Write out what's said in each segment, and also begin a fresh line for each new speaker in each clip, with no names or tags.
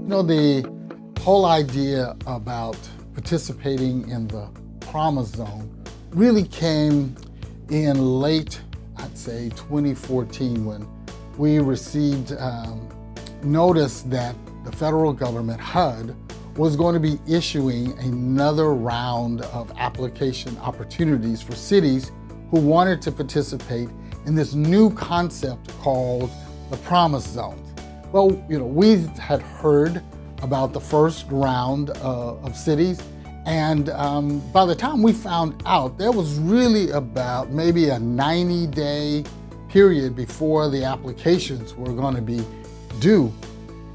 The whole idea about participating in the Promise Zone really came in late, I'd say 2014, when we received notice that the federal government, HUD, was going to be issuing another round of application opportunities for cities who wanted to participate in this new concept called the Promise Zones. Well, we had heard about the first round of cities, and by the time we found out, there was really about maybe a 90-day period before the applications were going to be due.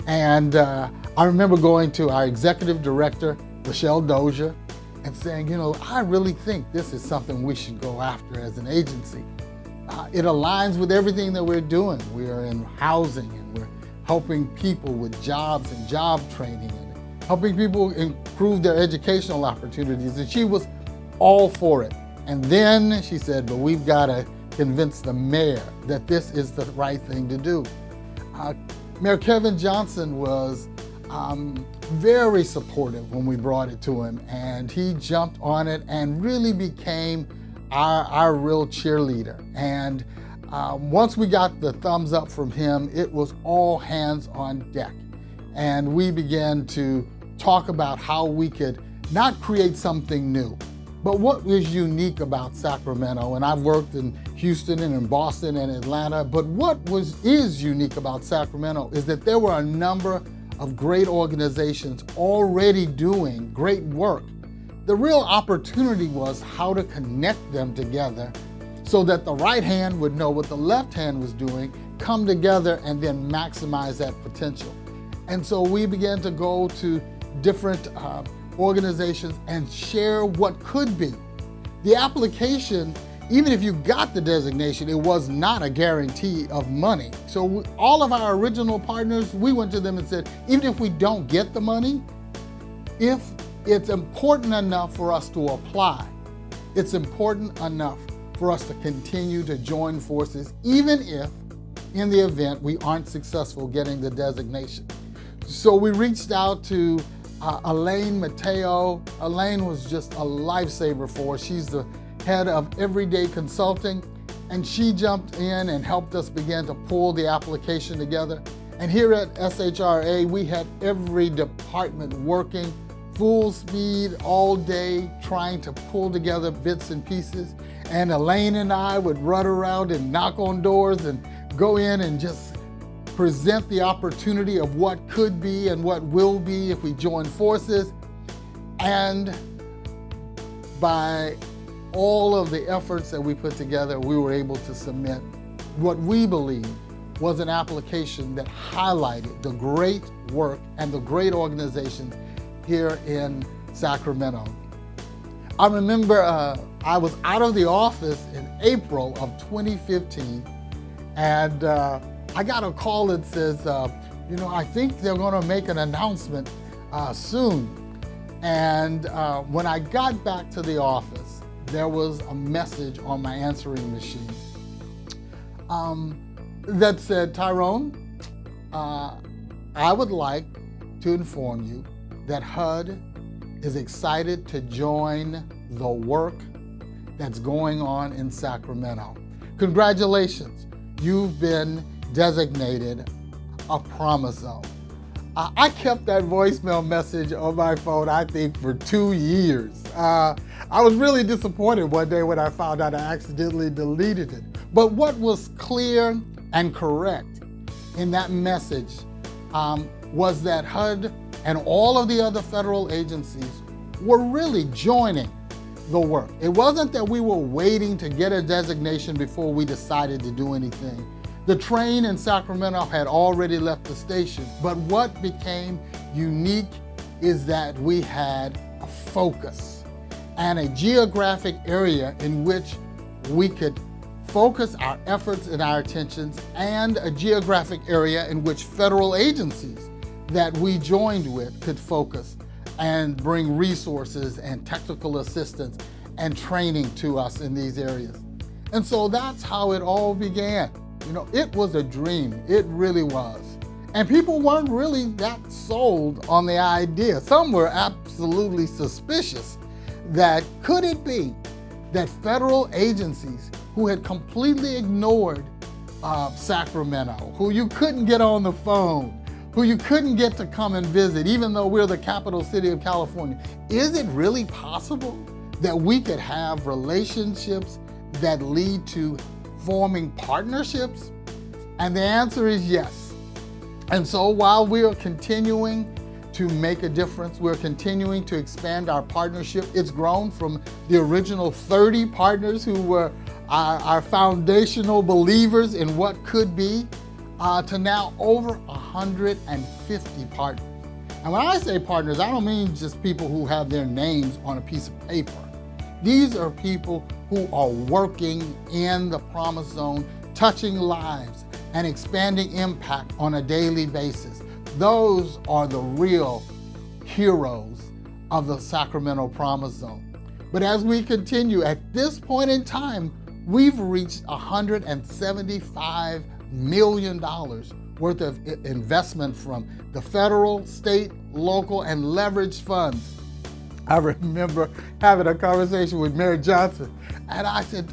And I remember going to our executive director, Michelle Dozier, and saying, I really think this is something we should go after as an agency. It aligns with everything that we're doing. We're in housing, and we're helping people with jobs and job training, and helping people improve their educational opportunities. And she was all for it. And then she said, but we've got to convince the mayor that this is the right thing to do. Mayor Kevin Johnson was very supportive when we brought it to him, and he jumped on it and really became our real cheerleader. And once we got the thumbs up from him, it was all hands on deck. And we began to talk about how we could not create something new, but what is unique about Sacramento. And I've worked in Houston and in Boston and Atlanta, but what is unique about Sacramento is that there were a number of great organizations already doing great work. The real opportunity was how to connect them together so that the right hand would know what the left hand was doing, come together, and then maximize that potential. And so we began to go to different organizations and share what could be. The application, even if you got the designation, it was not a guarantee of money. So all of our original partners, we went to them and said, even if we don't get the money, if it's important enough for us to apply, it's important enough for us to continue to join forces, even if in the event we aren't successful getting the designation. So we reached out to Elaine Mateo. Elaine was just a lifesaver for us. She's the head of Everyday Consulting, and she jumped in and helped us begin to pull the application together. And here at SHRA, we had every department working full speed all day, trying to pull together bits and pieces. And Elaine and I would run around and knock on doors and go in and just present the opportunity of what could be and what will be if we join forces. And by all of the efforts that we put together, we were able to submit what we believe was an application that highlighted the great work and the great organizations here in Sacramento. I remember I was out of the office in April of 2015, and I got a call that says, I think they're going to make an announcement soon. And when I got back to the office, there was a message on my answering machine that said, Tyrone, I would like to inform you that HUD is excited to join the work that's going on in Sacramento. Congratulations, you've been designated a Promise Zone. I kept that voicemail message on my phone, I think, for 2 years. I was really disappointed one day when I found out I accidentally deleted it. But what was clear and correct in that message was that HUD and all of the other federal agencies were really joining the work. It wasn't that we were waiting to get a designation before we decided to do anything. The train in Sacramento had already left the station, but what became unique is that we had a focus and a geographic area in which we could focus our efforts and our attentions, and a geographic area in which federal agencies that we joined with could focus and bring resources and technical assistance and training to us in these areas. And so that's how it all began. It was a dream, it really was. And people weren't really that sold on the idea. Some were absolutely suspicious that could it be that federal agencies who had completely ignored Sacramento, who you couldn't get on the phone, who you couldn't get to come and visit, even though we're the capital city of California, is it really possible that we could have relationships that lead to forming partnerships? And the answer is yes. And so while we are continuing to make a difference, we're continuing to expand our partnership. It's grown from the original 30 partners who were our foundational believers in what could be, to now over 150 partners. And when I say partners, I don't mean just people who have their names on a piece of paper. These are people who are working in the Promise Zone, touching lives and expanding impact on a daily basis. Those are the real heroes of the Sacramento Promise Zone. But as we continue, at this point in time, we've reached $175 million worth of investment from the federal, state, local, and leveraged funds. I remember having a conversation with Mayor Johnson, and I said,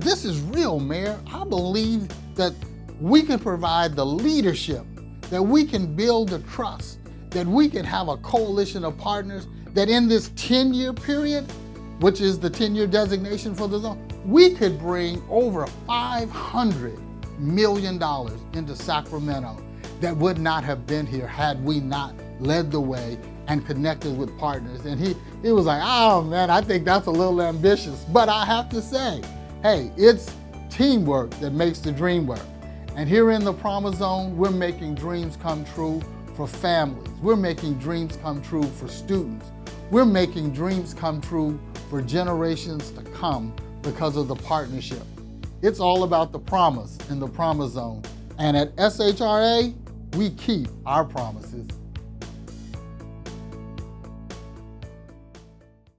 this is real, Mayor. I believe that we can provide the leadership, that we can build the trust, that we can have a coalition of partners, that in this 10-year period, which is the 10-year designation for the zone, we could bring over $500 million into Sacramento that would not have been here had we not led the way and connected with partners. And he was like, oh man, I think that's a little ambitious. But I have to say, hey, it's teamwork that makes the dream work. And here in the Promise Zone, we're making dreams come true for families. We're making dreams come true for students. We're making dreams come true for generations to come because of the partnership. It's all about the promise in the Promise Zone. And at SHRA, we keep our promises.